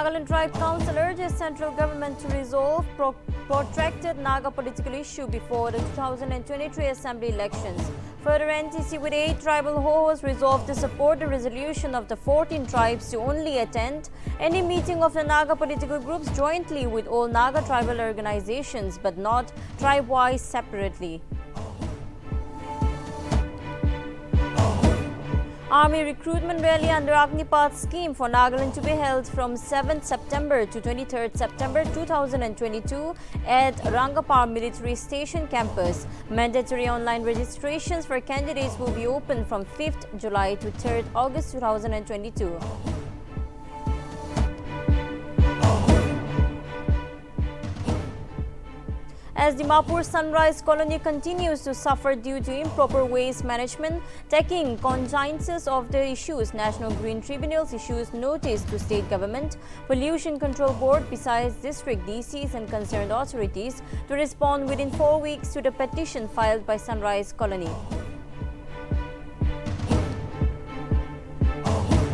Nagaland Tribe Council urges central government to resolve protracted Naga political issue before the 2023 Assembly elections. Further, NTC with 8 tribal hosts resolved to support the resolution of the 14 tribes to only attend any meeting of the Naga political groups jointly with all Naga tribal organizations but not tribe-wise separately. Army recruitment rally under Agnipath scheme for Nagaland to be held from 7th September to 23rd September 2022 at Rangapar Military Station campus. Mandatory online registrations for candidates will be open from 5th July to 3rd August 2022. As Dimapur Sunrise Colony continues to suffer due to improper waste management, taking cognizance of the issues, National Green Tribunals issues notice to State Government, Pollution Control Board besides district DCs and concerned authorities to respond within 4 weeks to the petition filed by Sunrise Colony.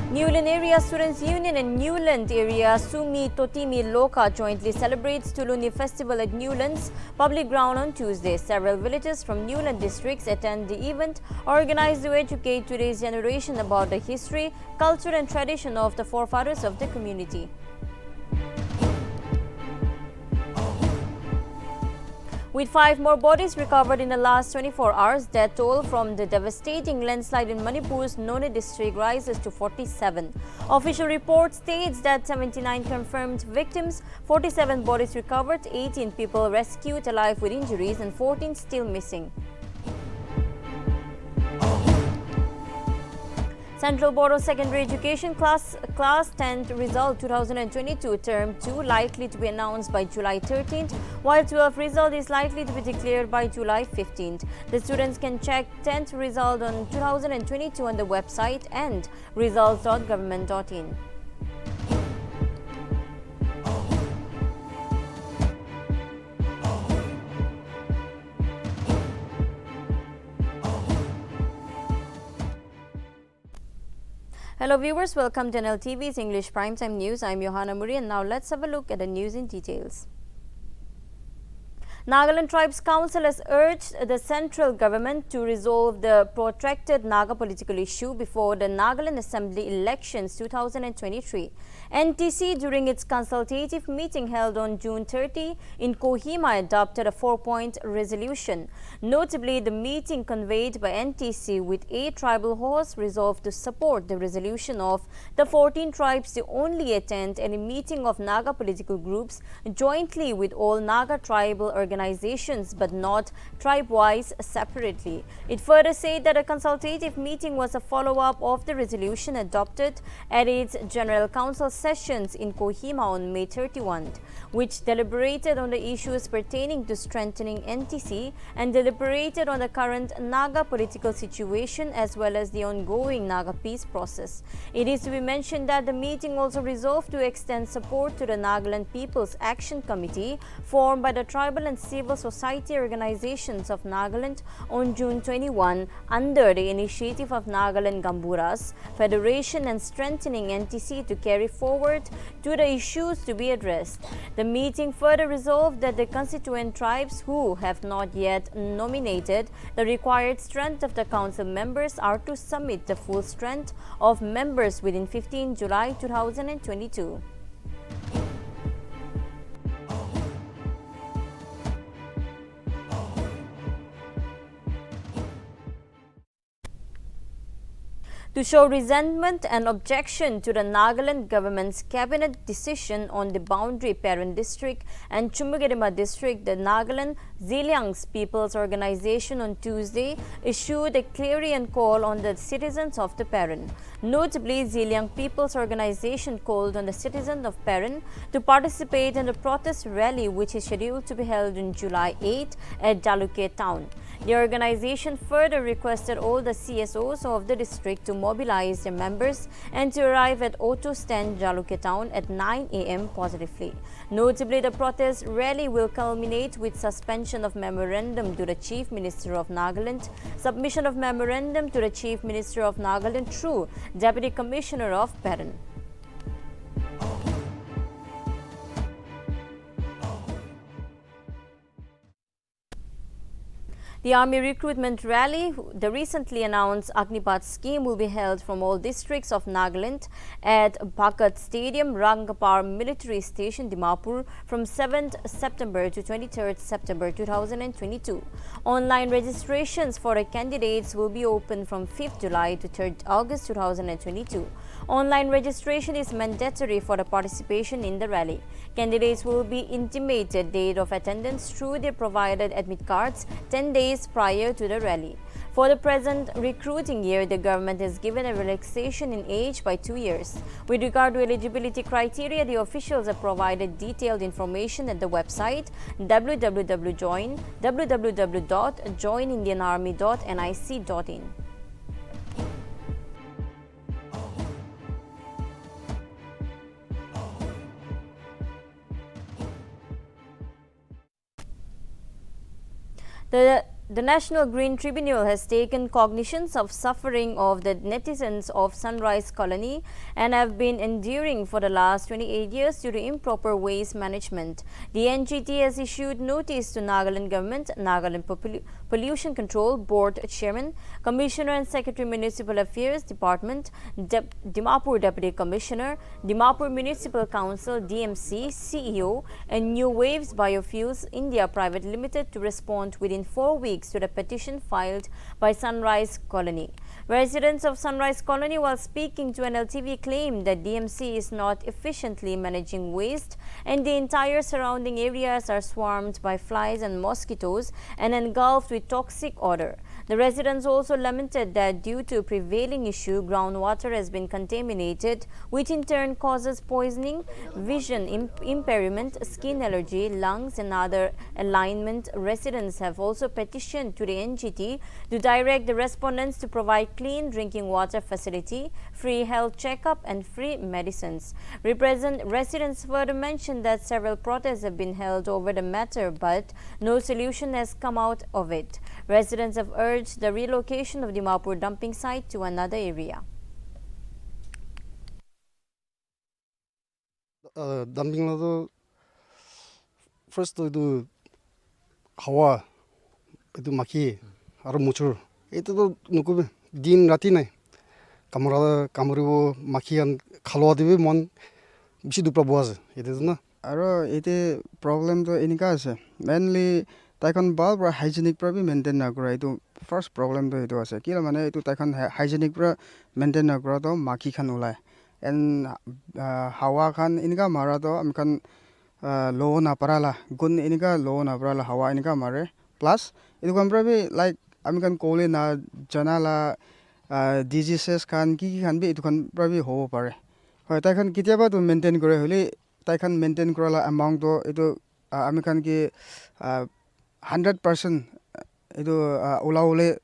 Newland Area Students Union and Newland Area Sumi Totimi Loka jointly celebrates Tuluni Festival at Newland's public ground on Tuesday. Several villages from Newland districts attend the event organized to educate today's generation about the history, culture and tradition of the forefathers of the community. With 5 more bodies recovered in the last 24 hours, death toll from the devastating landslide in Manipur's None district rises to 47. Official report states that 79 confirmed victims, 47 bodies recovered, 18 people rescued alive with injuries and 14 still missing. Central Board of Secondary Education Class 10th result 2022 Term 2 likely to be announced by July 13th, while 12th result is likely to be declared by July 15th. The students can check 10th result on 2022 on the website and results.government.in. Hello viewers, welcome to Nltv's English Primetime News. I'm Johanna Muri and now let's have a look at the news in details. Nagaland Tribes Council has urged the central government to resolve the protracted Naga political issue before the Nagaland Assembly elections 2023. NTC, during its consultative meeting held on June 30 in Kohima, adopted a 4-point resolution. Notably, the meeting convened by NTC with 8 tribal hosts resolved to support the resolution of the 14 tribes to only attend any meeting of Naga political groups jointly with all Naga tribal organizations but not tribe-wise separately. It further said that a consultative meeting was a follow-up of the resolution adopted at its General Council sessions in Kohima on May 31, which deliberated on the issues pertaining to strengthening NTC and deliberated on the current Naga political situation as well as the ongoing Naga peace process. It is to be mentioned that the meeting also resolved to extend support to the Nagaland People's Action Committee formed by the tribal and civil society organizations of Nagaland on June 21 under the initiative of Nagaland Gamburas Federation and strengthening NTC to carry forward to the issues to be addressed. The meeting further resolved that the constituent tribes who have not yet nominated the required strength of the council members are to submit the full strength of members within 15 July 2022. To show resentment and objection to the Nagaland government's cabinet decision on the boundary Parent district and Chumagirima district, the Nagaland Ziliang's People's Organization on Tuesday issued a clarion call on the citizens of the Parent. Notably, Ziliang People's Organization called on the citizens of Parent to participate in the protest rally which is scheduled to be held on July 8 at Jaluke town. The organization further requested all the CSOs of the district to mobilize their members and to arrive at Auto Stand Jaluke town at 9 a.m. positively. Notably, the protest rally will culminate with suspension of memorandum to the Chief Minister of Nagaland, submission of memorandum to the Chief Minister of Nagaland through Deputy Commissioner of Parent. The Army Recruitment Rally, the recently announced Agnipath scheme, will be held from all districts of Nagaland at Bhagat Stadium, Rangapar Military Station, Dimapur from 7th September to 23rd September 2022. Online registrations for the candidates will be open from 5th July to 3rd August 2022. Online registration is mandatory for the participation in the rally. Candidates will be intimated date of attendance through their provided admit cards 10 days prior to the rally. For the present recruiting year, the government has given a relaxation in age by 2 years. With regard to eligibility criteria, the officials have provided detailed information at the website www.joinindianarmy.nic.in. The National Green Tribunal has taken cognizance of suffering of the netizens of Sunrise Colony and have been enduring for the last 28 years due to improper waste management. The NGT has issued notice to Nagaland Government, Nagaland Pollution Control Board Chairman, Commissioner and Secretary Municipal Affairs Department, Dimapur Deputy Commissioner, Dimapur Municipal Council DMC, CEO and New Waves Biofuels India Private Limited to respond within 4 weeks to the petition filed by Sunrise Colony. Residents of Sunrise Colony, while speaking to Nltv, claimed that DMC is not efficiently managing waste and the entire surrounding areas are swarmed by flies and mosquitoes and engulfed with toxic odor. The residents also lamented that due to prevailing issue, groundwater has been contaminated, which in turn causes poisoning, vision impairment, skin allergy, lungs and other alignment. Residents have also petitioned to the NGT to direct the respondents to provide clean drinking water facility, free health checkup and free medicines. Residents further mentioned that several protests have been held over the matter, but no solution has come out of it. Residents have urged the relocation of the Dimapur dumping site to another area. Dumping first to hawa itu maki aru muchur itu to nuku din rati nai kamuribo maki an khalwa dibe mon bishi dupra boaz itu na aru ite problem to enika ase mainly taikon bal pra hygienic pra bi maintain na kora itu first problem to itu ase kila mane itu taikon hygienic pra maintain na kora to maki khan ulai and hawa khan enika mara to amkan lo na parala gun enika lo na parala hawa enika mare plus itu kan pra bi like amkan kole na janala diseases khan ki khan bi itu kan pra bi hobo pare hoy taikon kitiaba to maintain kore holi taikon maintain korala amount to itu amkan ki 100% itu ulaule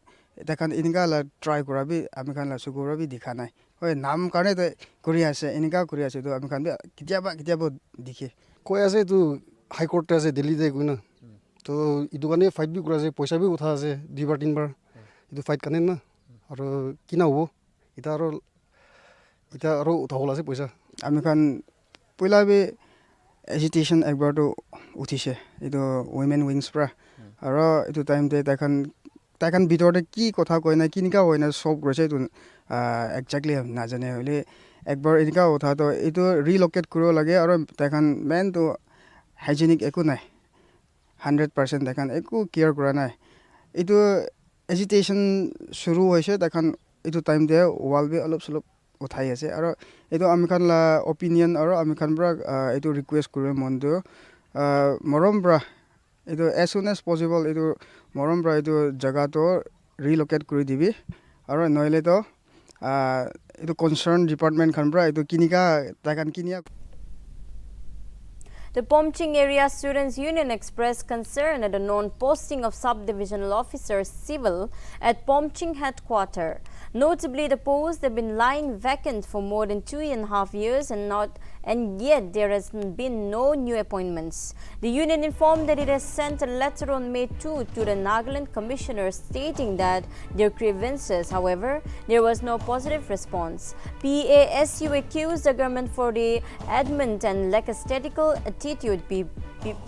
taikon enika la try korabi amkan la sugura bi dikha nai hoy nam karne to kuri ase enika kuri ase to amkan bi kitiaba dikhe koi ase tu high court ase delhi de guina to itu kane fight bi kura ase paisa bi utha ase duibar tinbar itu fight kane na aru kina hobo ita aru utha hola ase paisa amkan poila bi agitation ekbar to uthise itu women wings pra aru itu time te taikon bitor te ki kotha koina kinika hoina sob grose tu exactly na jane hole ekbar enika utha to itu relocate kuro lage aru taikon main to hygienic eku nai 100% taikon eku care kora nai itu agitation shuru hoise taikon itu time te wall bi alop solop uthai ase aru itu amikhan la opinion aru amikhan bra itu request kure mondu morom bra itu as soon as possible itu morom bra itu jaga to relocate kuri dibi aru noile to itu concerned department khan bra itu kinika takan kinia. The Pomching Area Students' Union expressed concern at the non-posting of Sub-Divisional Officers Civil at Pomching Headquarters. Notably, the posts have been lying vacant for more than 2.5 years and yet there has been no new appointments. The union informed that it has sent a letter on May 2 to the Nagaland Commissioner stating that their grievances. However, there was no positive response. PASU accused the government for the adamant and lackadaisical attitude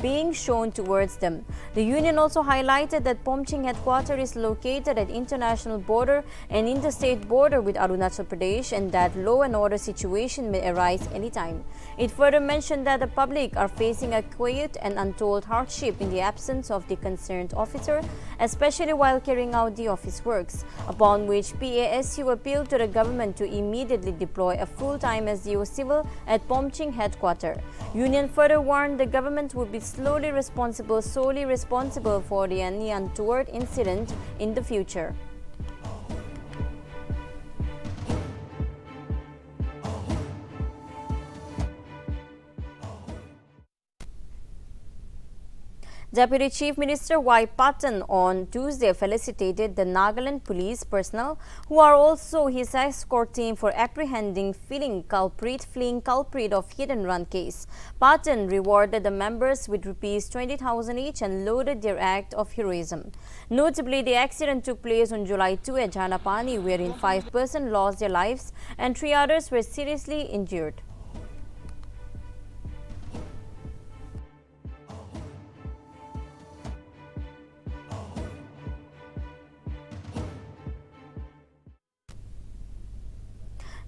being shown towards them. The union also highlighted that Pomching headquarters is located at international border and interstate border with Arunachal Pradesh and that law and order situation may arise anytime. It further mentioned that the public are facing a quiet and untold hardship in the absence of the concerned officer, especially while carrying out the office works, upon which PASU appealed to the government to immediately deploy a full-time SDO civil at Pomching headquarters. Union further warned the government would be solely responsible for any untoward incident in the future. Deputy Chief Minister Y. Patan on Tuesday felicitated the Nagaland police personnel who are also his escort team for apprehending fleeing culprit of hit and run case. Patan rewarded the members with Rs 20,000 each and lauded their act of heroism. Notably, the accident took place on July 2 at Janapani, wherein 5 persons lost their lives and 3 others were seriously injured.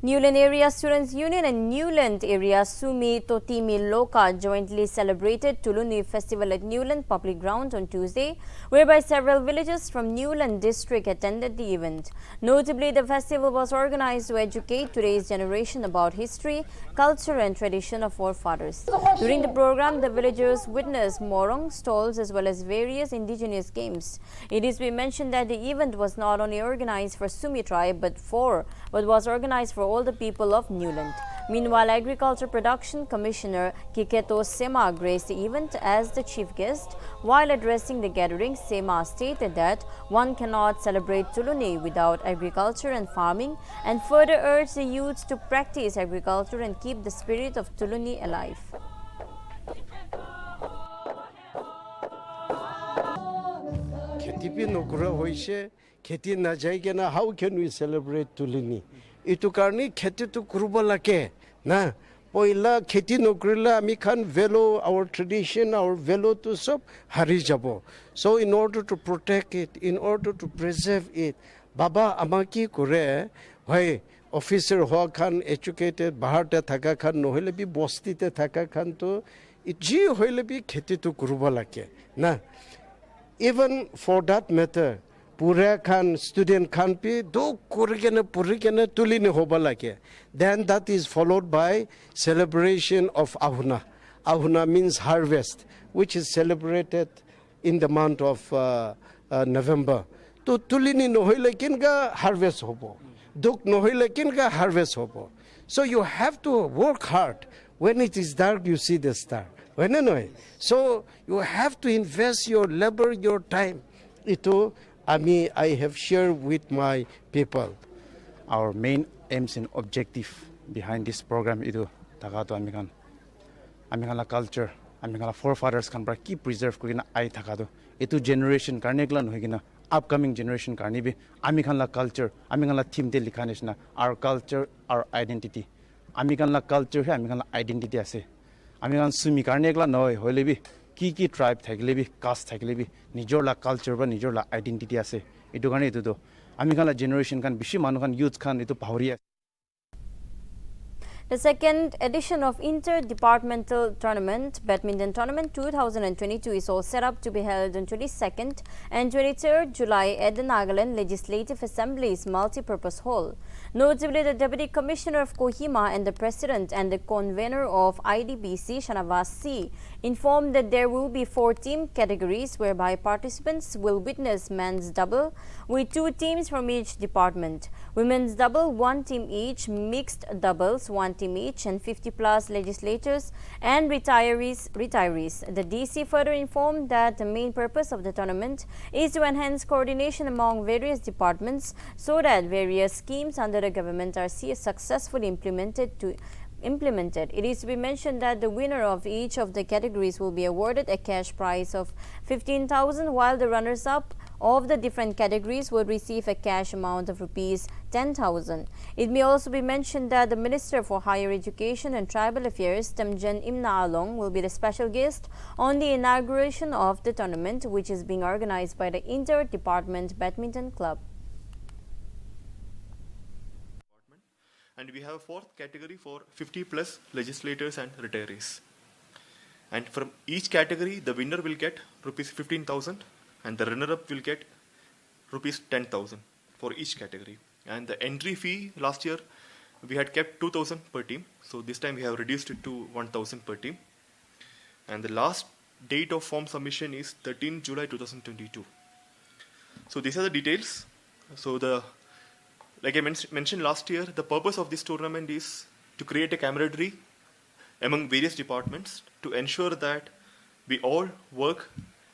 Newland Area Students Union and Newland Area Sumi Totimi Loka jointly celebrated Tuluni Festival at Newland Public Ground on Tuesday, whereby several villages from Newland district attended the event. Notably, the festival was organized to educate today's generation about history, culture and tradition of forefathers. During the program, the villagers witnessed morong stalls as well as various indigenous games. It is to be mentioned that the event was not only organized for Sumi tribe but was organized for all the people of Newland. Meanwhile, Agriculture Production Commissioner Kiketo Sema graced the event as the chief guest. While addressing the gathering, Sema stated that one cannot celebrate Tuluni without agriculture and farming, and further urged the youths to practice agriculture and keep the spirit of Tuluni alive. How can we celebrate Tuluni? Itu karni kheti tu kurubala ke na poila kheti nokrila ami khan velo our tradition our velo to sab hari jabo. So in order to protect it, in order to preserve it, baba amaki kore hoy officer hoa khan educated bahar te thaka khan nohile bi bosti te thaka khan to ji hoile bi kheti tu kurubala ke na. Even for that matter, Pura Khan, student Khan pi do purigena tulini hobalake. Then that is followed by celebration of Ahuna. Ahuna means harvest, which is celebrated in the month of November. To tulini nohile kinga harvest hobo. Duk nohile kinga harvest hobo. So you have to work hard. When it is dark, you see the star. So you have to invest your labor, your time. Ito I have shared with my people. Our main aims and objective behind this program is to Amikan culture, Amikan forefathers can keep preserve Kurina I Takado. Itu generation Karneglan Higina, upcoming generation Karnibi, Amikan culture, Amikan team de Likanishna, our culture, our identity. Amikan culture, Amikan identity ase. Amikan Sumi Karnegla no Holebi. Kiki tribe thaglebi caste thaglebi nijor la culture ba nijor la identity ase etu kane etu to ami kala generation kan bishi manu kan youth kan etu pahori. The second edition of Inter-departmental tournament, Badminton Tournament 2022 is all set up to be held on 22nd and 23rd July at the Nagaland Legislative Assembly's multi-purpose hall. Notably, the Deputy Commissioner of Kohima and the President and the Convener of IDBC, Shanavas C, informed that there will be 4 team categories whereby participants will witness men's double with 2 teams from each department, women's double 1 team each, mixed doubles 1 team each, and 50+ legislators and retirees. The DC further informed that the main purpose of the tournament is to enhance coordination among various departments so that various schemes under the government are successfully implemented. It is to be mentioned that the winner of each of the categories will be awarded a cash prize of 15,000 while the runners-up of the different categories would receive a cash amount of rupees 10,000. It may also be mentioned that the Minister for Higher Education and Tribal Affairs, Tamjan Imna Along, will be the special guest on the inauguration of the tournament, which is being organized by the Inter-departmental Badminton Club. And we have a fourth category for 50 plus legislators and retirees. And from each category, the winner will get rupees 15,000 and the runner-up will get rupees 10,000 for each category. And the entry fee last year, we had kept 2,000 per team. So this time we have reduced it to 1,000 per team. And the last date of form submission is 13 July 2022. So these are the details. So like I mentioned last year, the purpose of this tournament is to create a camaraderie among various departments to ensure that we all work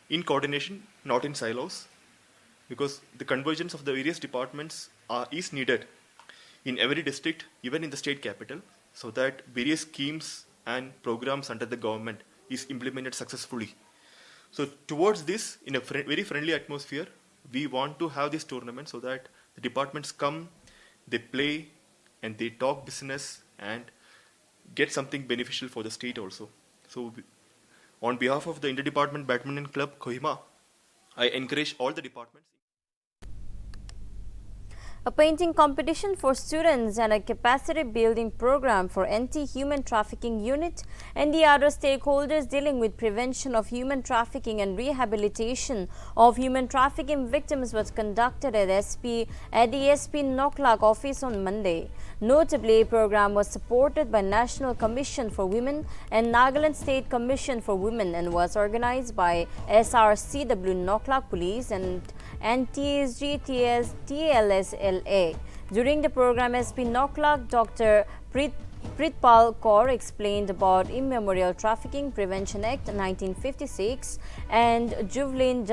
in coordination, not in silos, because the convergence of the various departments is needed in every district, even in the state capital, so that various schemes and programs under the government is implemented successfully. So towards this, in a very friendly atmosphere, we want to have this tournament so that the departments come, they play, and they talk business and get something beneficial for the state also. So on behalf of the Inter-departmental Badminton Club, Kohima, I encourage all the departments. A painting competition for students and a capacity building program for anti-human trafficking unit and the other stakeholders dealing with prevention of human trafficking and rehabilitation of human trafficking victims was conducted at the SP Noklak office on Monday. Notably, a program was supported by National Commission for Women and Nagaland State Commission for Women and was organized by SRCW Noklak Police and TSG TLSLA. During the program, SP Noklak, Dr. Pritpal Kaur explained about Immemorial Trafficking Prevention Act 1956 and Juvenile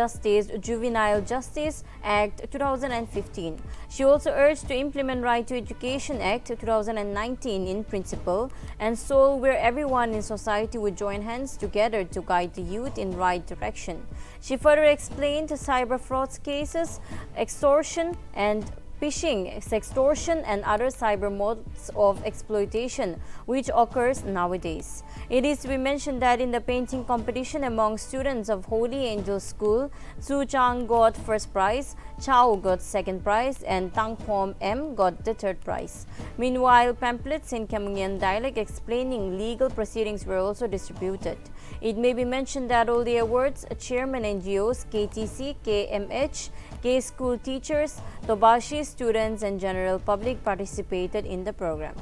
Justice Act 2015. She also urged to implement Right to Education Act 2019 in principle and soul, where everyone in society would join hands together to guide the youth in right direction. She further explained cyber frauds cases, extortion and phishing, sextortion and other cyber modes of exploitation which occurs nowadays. It is to be mentioned that in the painting competition among students of Holy Angel School, Su Chang got first prize, Chao got second prize and Tang Pom M got the third prize. Meanwhile, pamphlets in Kamungyan dialect explaining legal proceedings were also distributed. It may be mentioned that all the awards, chairman NGOs, KTC, KMH, K-school teachers, Tobashi students and general public participated in the program.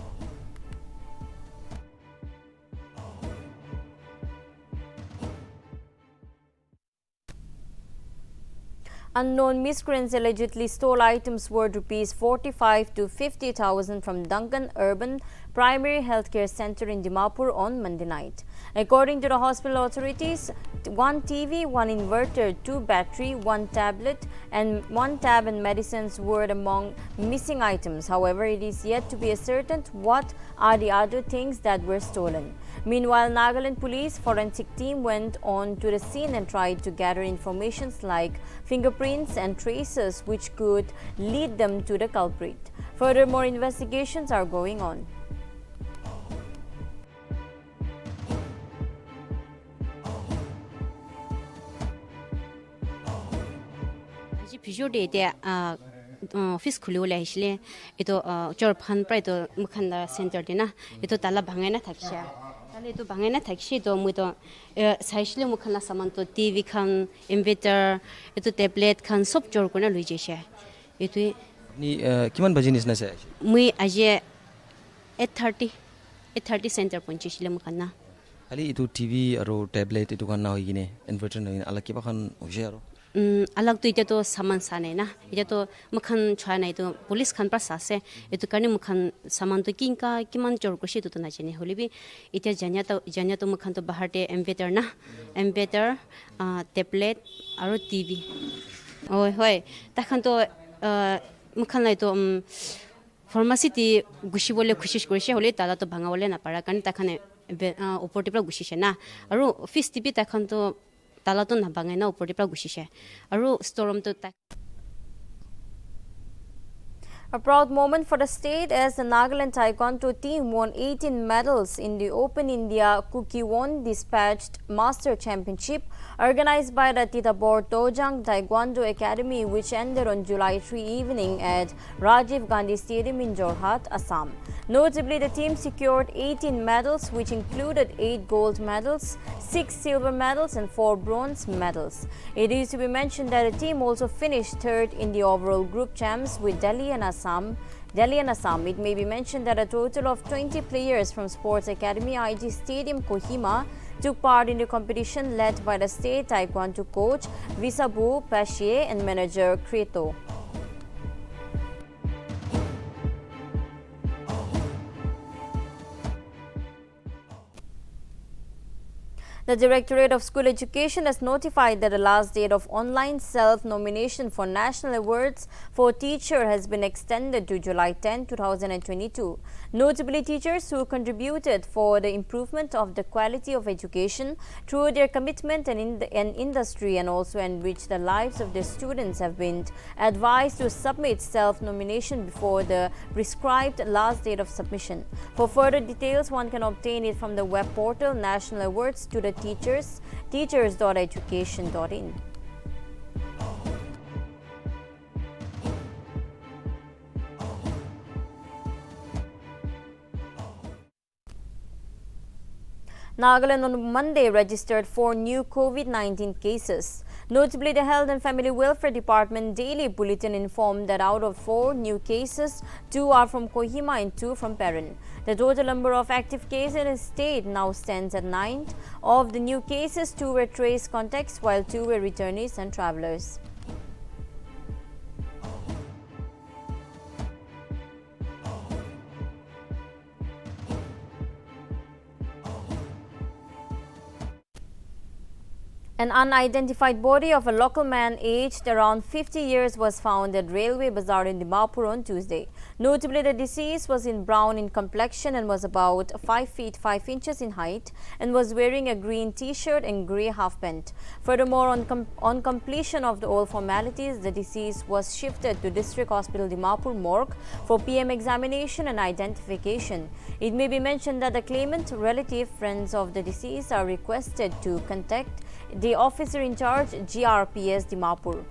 Unknown miscreants allegedly stole items worth rupees 45 to 50,000 from Duncan Urban Primary Healthcare Center in Dimapur on Monday night. According to the hospital authorities, 1 TV, 1 inverter, 2 battery, 1 tablet and 1 tab and medicines were among missing items. However, it is yet to be ascertained what are the other things that were stolen. Meanwhile, Nagaland Police forensic team went on to the scene and tried to gather information like fingerprints and traces which could lead them to the culprit. Furthermore, investigations are going on. office khulula hisle ito chor phan pra ito mukhanda center dina ito tala bhangaina thaksha tale ito bhangaina thakshi to mu to saishle mukhana saman to tv khan inverter ito tablet khan sob chor kona lui jesha ito ni kiman business na se mui aje 830 center ponchisle mukhana ali itu tv aro tablet itu kan na hoigine inverter na ala kiba khan hoje aro अलग तो इते तो सामान साने ना इते तो मखन छाना तो पुलिस खान पर सासे इतो करने मखन सामान तो किंका किमान चोर कोशी तो ना चने होली भी इते जान्या तो मखन तो बाहर ते एम्बेटर ना एम्बेटर टैबलेट और टीवी ओय होय तखन तो मखन लाई तो फार्मेसी ती गुशी बोले खुशी कोशे होले ताला तो भांगा बोले ना पारा कन तखन ऊपर टिपरा गुशी ना और ऑफिस टीवी तखन तो tala to na bangai na upor di pra gushi she aru storm to ta A proud moment for the state as the Nagaland Taekwondo team won 18 medals in the Open India Kukiwon Dispatched Master Championship organized by the Titapur Tojang Taekwondo Academy, which ended on July 3 evening at Rajiv Gandhi Stadium in Jorhat, Assam. Notably, the team secured 18 medals, which included 8 gold medals, 6 silver medals and 4 bronze medals. It is to be mentioned that the team also finished third in the overall group champs with Delhi and Assam. It may be mentioned that a total of 20 players from Sports Academy IG Stadium Kohima took part in the competition led by the state Taekwondo coach Visabu Pashier and manager Kreto. The Directorate of School Education has notified that the last date of online self-nomination for national awards for teacher has been extended to July 10, 2022. Notably, teachers who contributed for the improvement of the quality of education through their commitment and industry and also enrich the lives of their students have been advised to submit self-nomination before the prescribed last date of submission. For further details, one can obtain it from the web portal National Awards to the teachers.education.in. Nagaland on Monday registered 4 new COVID-19 cases. Notably, the Health and Family Welfare Department daily bulletin informed that out of 4 new cases, 2 are from Kohima and 2 from Perin. The total number of active cases in the state now stands at 9. Of the new cases, 2 were trace contacts while 2 were returnees and travelers. An unidentified body of a local man aged around 50 years was found at Railway Bazaar in Dimapur on Tuesday. Notably, the deceased was in brown in complexion and was about 5 feet 5 inches in height and was wearing a green t-shirt and grey half pant. Furthermore, on completion of all formalities, the deceased was shifted to District Hospital Dimapur morgue for PM examination and identification. It may be mentioned that the claimant, relative, friends of the deceased are requested to contact the officer in charge, GRPS Dimapur.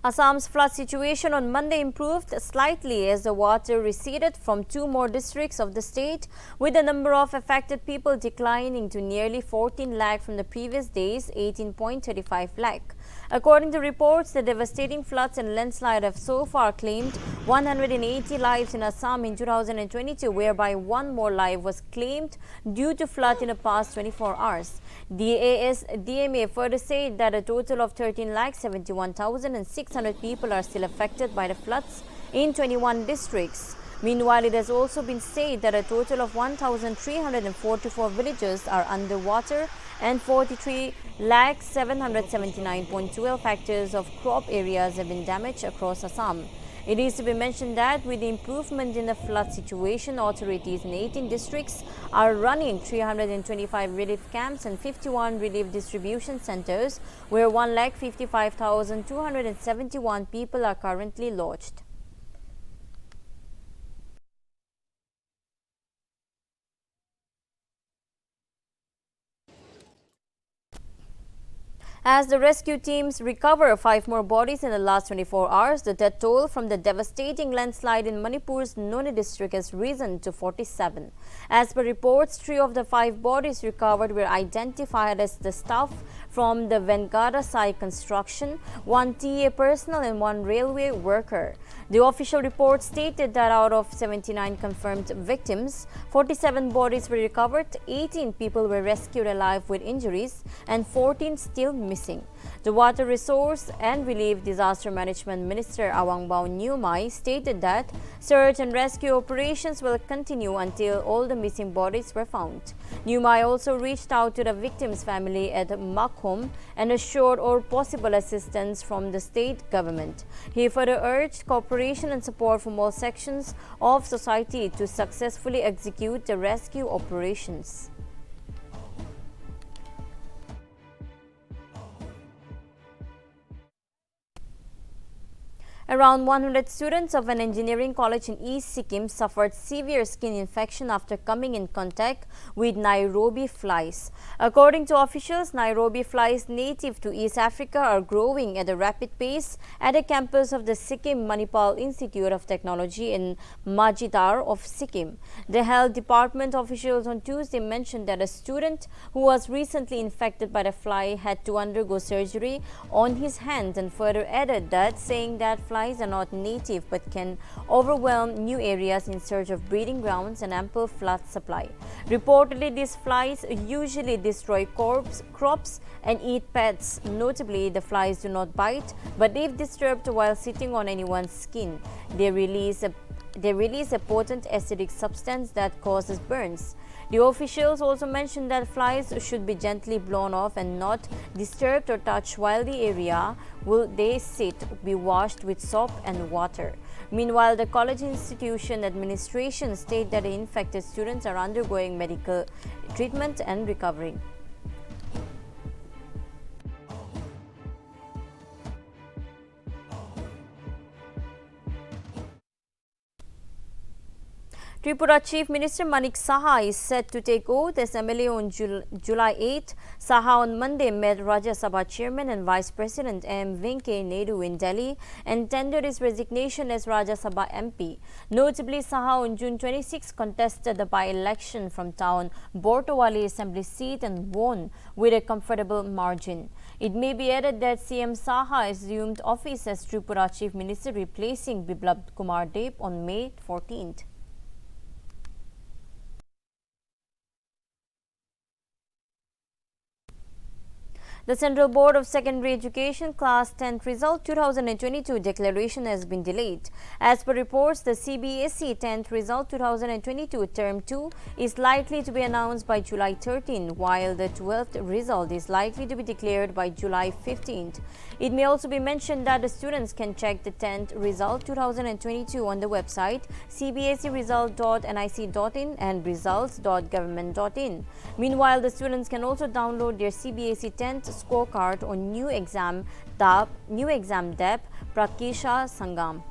Assam's flood situation on Monday improved slightly as the water receded from 2 more districts of the state, with the number of affected people declining to nearly 14 lakh from the previous day's 18.35 lakh. According to reports, the devastating floods and landslide have so far claimed 180 lives in Assam in 2022, whereby 1 more life was claimed due to flood in the past 24 hours. The ASDMA further said that a total of 13,71,600 people are still affected by the floods in 21 districts. Meanwhile, it has also been said that a total of 1,344 villages are underwater and 43,779.12 hectares of crop areas have been damaged across Assam. It is to be mentioned that with the improvement in the flood situation, authorities in 18 districts are running 325 relief camps and 51 relief distribution centers where 1,55,271 people are currently lodged. As the rescue teams recover 5 more bodies in the last 24 hours, the death toll from the devastating landslide in Manipur's Noni district has risen to 47. As per reports, 3 of the 5 bodies recovered were identified as the staff from the Venkata Sai construction, 1 TA personnel and 1 railway worker. The official report stated that out of 79 confirmed victims, 47 bodies were recovered, 18 people were rescued alive with injuries, and 14 still missing. The Water Resource and Relief Disaster Management Minister Awangbao Nyumai stated that search and rescue operations will continue until all the missing bodies were found. Nyumai also reached out to the victim's family at Makhom and assured all possible assistance from the state government. He further urged cooperation and support from all sections of society to successfully execute the rescue operations. Around 100 students of an engineering college in East Sikkim suffered severe skin infection after coming in contact with Nairobi flies. According to officials, Nairobi flies native to East Africa are growing at a rapid pace at a campus of the Sikkim Manipal Institute of Technology in Majidar of Sikkim. The health department officials on Tuesday mentioned that a student who was recently infected by the fly had to undergo surgery on his hand, and further added that saying that flies are not native but can overwhelm new areas in search of breeding grounds and ample flood supply. Reportedly, these flies usually destroy crops and eat pets. Notably, the flies do not bite, but if disturbed while sitting on anyone's skin, they release a potent acidic substance that causes burns. The officials also mentioned that flies should be gently blown off and not disturbed or touched while the area will they sit be washed with soap and water. Meanwhile, the college institution administration state that the infected students are undergoing medical treatment and recovering. Tripura Chief Minister Manik Saha is set to take oath as MLA on July 8. Saha on Monday met Rajya Sabha Chairman and Vice President M. Venkaiah Naidu in Delhi and tendered his resignation as Rajya Sabha MP. Notably, Saha on June 26 contested the by-election from town Bortowali Assembly seat and won with a comfortable margin. It may be added that CM Saha assumed office as Tripura Chief Minister, replacing Biplab Kumar Deb on May 14th. The Central Board of Secondary Education Class 10th Result 2022 declaration has been delayed. As per reports, the CBSE 10th Result 2022 Term 2 is likely to be announced by July 13, while the 12th result is likely to be declared by July 15th. It may also be mentioned that the students can check the 10th Result 2022 on the website cbseresult.nic.in and results.government.in. Meanwhile, the students can also download their CBSE 10th scorecard on New Exam Deb Pariksha Sangam.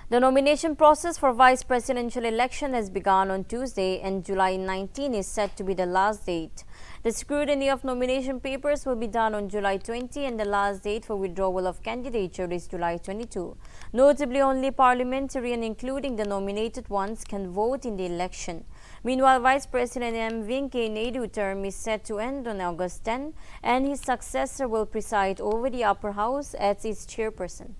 The nomination process for vice presidential election has begun on Tuesday, and July 19 is set to be the last date. The scrutiny of nomination papers will be done on July 20, and the last date for withdrawal of candidature is July 22. Notably, only parliamentarians, including the nominated ones, can vote in the election. Meanwhile, Vice President M. Venkaiah Naidu's term is set to end on August 10, and his successor will preside over the upper house as its chairperson.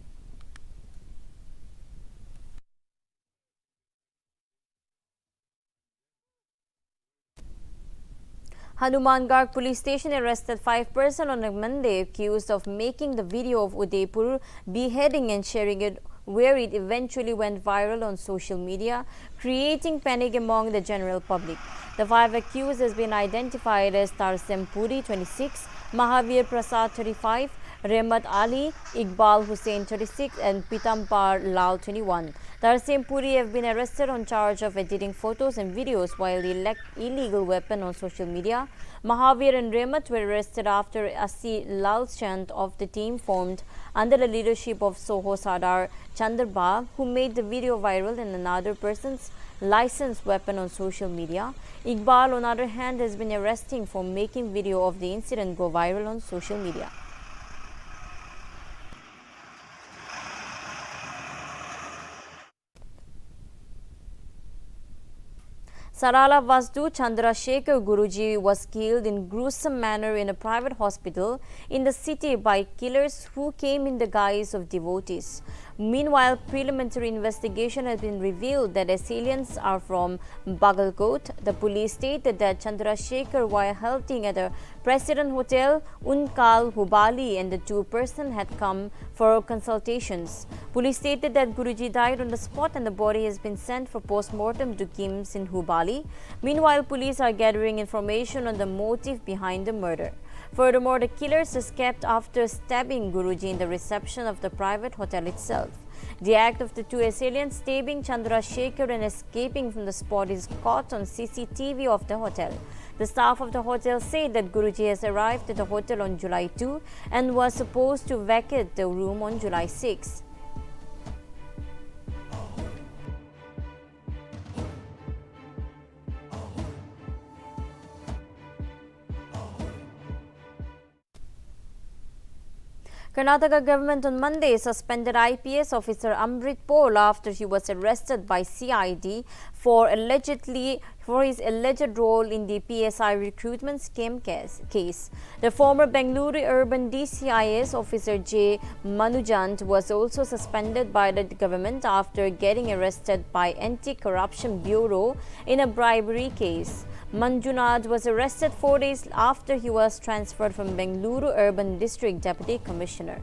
Hanumangarh police station arrested 5 persons on a Monday accused of making the video of Udaipur beheading and sharing it, where it eventually went viral on social media, creating panic among the general public. The 5 accused has been identified as Tarsem Puri 26, Mahavir Prasad 35, Rehmat Ali, Iqbal Hussain 36 and Pitampar Lal 21. Tarsem Puri have been arrested on charge of editing photos and videos while illegal weapon on social media. Mahavir and Rehmat were arrested after Asi Lal Chand of the team formed under the leadership of Soho Sardar Chandraba, who made the video viral, and another person's licensed weapon on social media. Iqbal, on the other hand, has been arrested for making video of the incident go viral on social media. Sarala Vasdu Chandrasekhar Guruji was killed in gruesome manner in a private hospital in the city by killers who came in the guise of devotees. Meanwhile, preliminary investigation has been revealed that assailants are from Bagalkot. The police stated that Chandrasekhar, while halting at a President Hotel, Unkal, Hubali, and the two persons had come for consultations. Police stated that Guruji died on the spot and the body has been sent for post-mortem to KIMS in Hubali. Meanwhile, police are gathering information on the motive behind the murder. Furthermore, the killers escaped after stabbing Guruji in the reception of the private hotel itself. The act of the two assailants stabbing Chandrasekhar and escaping from the spot is caught on CCTV of the hotel. The staff of the hotel said that Guruji has arrived at the hotel on July 2 and was supposed to vacate the room on July 6. Karnataka government on Monday suspended IPS officer Amrit Paul after he was arrested by CID for his alleged role in the PSI recruitment scam case. The former Bengaluru urban DCIS officer J. Manujant was also suspended by the government after getting arrested by Anti-Corruption Bureau in a bribery case. Manjunath was arrested 4 days after he was transferred from Bengaluru Urban District Deputy Commissioner.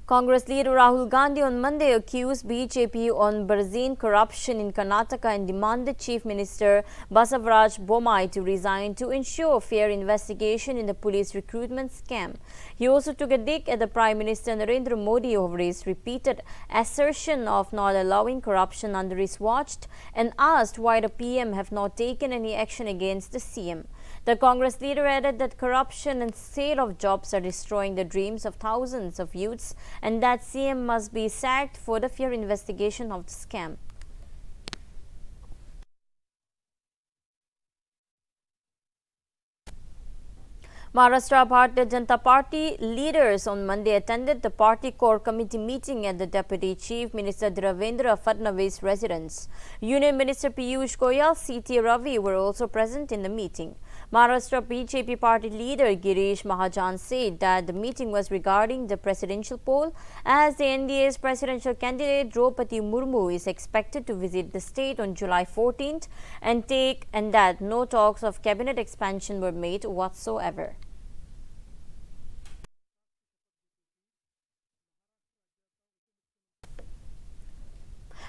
Congress leader Rahul Gandhi on Monday accused BJP on Brazilian corruption in Karnataka and demanded Chief Minister Basavaraj Bommai to resign to ensure fair investigation in the police recruitment scam. He also took a dig at the Prime Minister Narendra Modi over his repeated assertion of not allowing corruption under his watch and asked why the PM have not taken any action against the CM. The Congress leader added that corruption and sale of jobs are destroying the dreams of thousands of youths and that CM must be sacked for the fair investigation of the scam. Maharashtra Bharatiya Janata Party leaders on Monday attended the party core committee meeting at the Deputy Chief Minister Devendra Fadnavis' residence. Union Minister Piyush Goyal, C.T. Ravi were also present in the meeting. Maharashtra BJP party leader Girish Mahajan said that the meeting was regarding the presidential poll as the NDA's presidential candidate Draupadi Murmu is expected to visit the state on July 14th and that no talks of cabinet expansion were made whatsoever.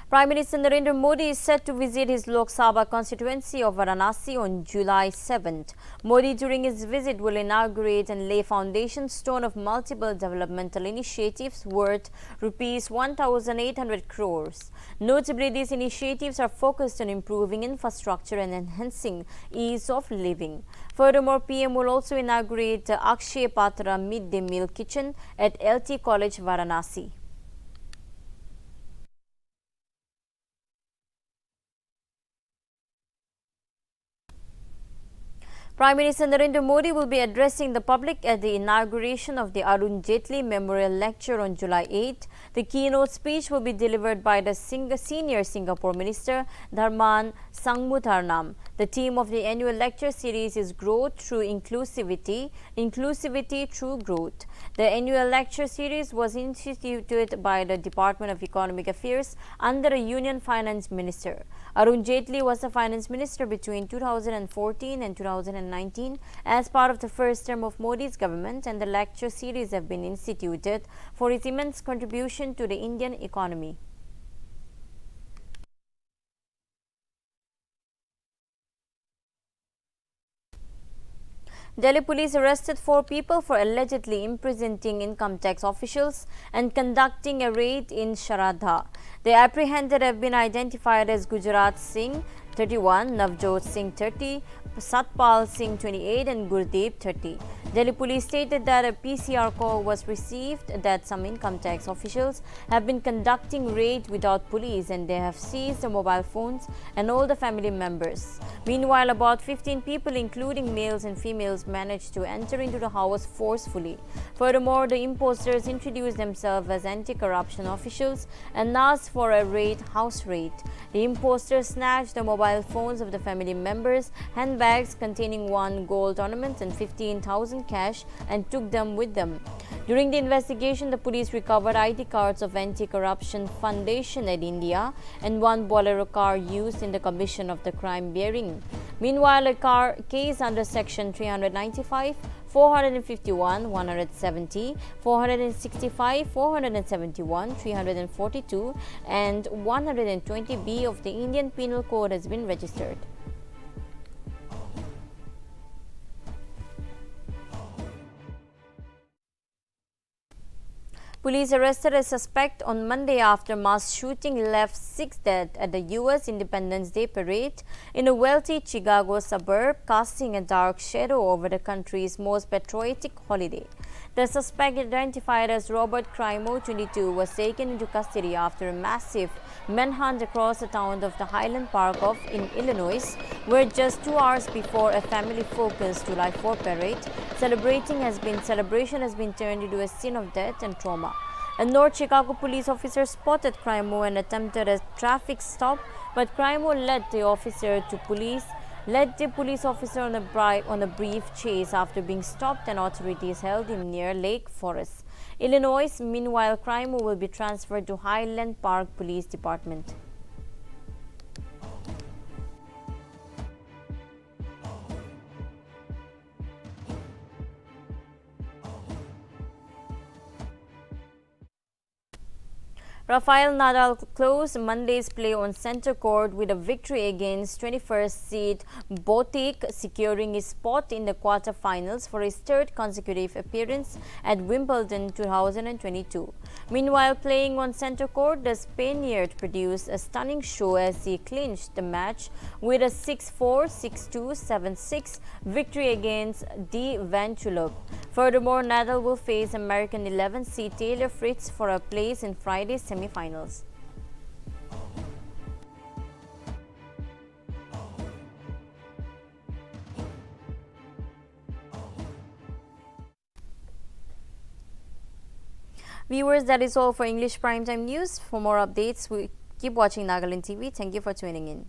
Prime Minister Narendra Modi is set to visit his Lok Sabha constituency of Varanasi on July 7th. Modi during his visit will inaugurate and lay foundation stone of multiple developmental initiatives worth Rs 1,800 crores. Notably, these initiatives are focused on improving infrastructure and enhancing ease of living. Furthermore, PM will also inaugurate the Akshay Patra midday meal kitchen at LT College, Varanasi. Prime Minister Narendra Modi will be addressing the public at the inauguration of the Arun Jaitley Memorial Lecture on July 8. The keynote speech will be delivered by the senior Singapore Minister Dharman Sangmutharnam. The theme of the annual lecture series is Growth Through Inclusivity, Inclusivity Through Growth. The annual lecture series was instituted by the Department of Economic Affairs under a Union Finance Minister. Arun Jaitley was the Finance Minister between 2014 and 2019 as part of the first term of Modi's government, and the lecture series have been instituted for its immense contribution to the Indian economy. Delhi police arrested 4 people for allegedly imprisoning income tax officials and conducting a raid in Sharadha. The apprehended have been identified as Gujarat Singh, 31, Navjot Singh, 30, Satpal Singh, 28 and Gurdeep, 30. Delhi police stated that a PCR call was received that some income tax officials have been conducting raid without police and they have seized the mobile phones and all the family members. Meanwhile, about 15 people, including males and females, managed to enter into the house forcefully. Furthermore, the imposters introduced themselves as anti-corruption officials and asked for a house raid. The imposters snatched the mobile phones of the family members, handbags containing 1 gold ornament and 15,000 cash, and took them with them. During the investigation, the police recovered ID cards of Anti-Corruption Foundation at India and 1 Bolero car used in the commission of the crime bearing. Meanwhile, a case under Section 395, 451, 170, 465, 471, 342 and 120B of the Indian Penal Code has been registered. Police arrested a suspect on Monday after mass shooting left 6 dead at the U.S. Independence Day parade in a wealthy Chicago suburb, casting a dark shadow over the country's most patriotic holiday. The suspect, identified as Robert Crimo, 22, was taken into custody after a massive manhunt across the town of the Highland Park in Illinois, where just 2 hours before a family-focused July 4 parade celebration has been turned into a scene of death and trauma. A North Chicago police officer spotted Crimo and attempted a traffic stop, but Crimo led the police officer on a brief chase after being stopped, and authorities held him near Lake Forest, Illinois. Meanwhile, Crimo will be transferred to Highland Park Police Department. Rafael Nadal closed Monday's play on center court with a victory against 21st seed Botic, securing his spot in the quarterfinals for his 3rd consecutive appearance at Wimbledon 2022. Meanwhile, playing on center court, the Spaniard produced a stunning show as he clinched the match with a 6-4, 6-2, 7-6 victory against D. Vanchulov. Furthermore, Nadal will face American 11th seed Taylor Fritz for a place in Friday's semi-finals. Viewers, that is all for English Primetime News. For more updates, keep watching Nagaland TV. Thank you for tuning in.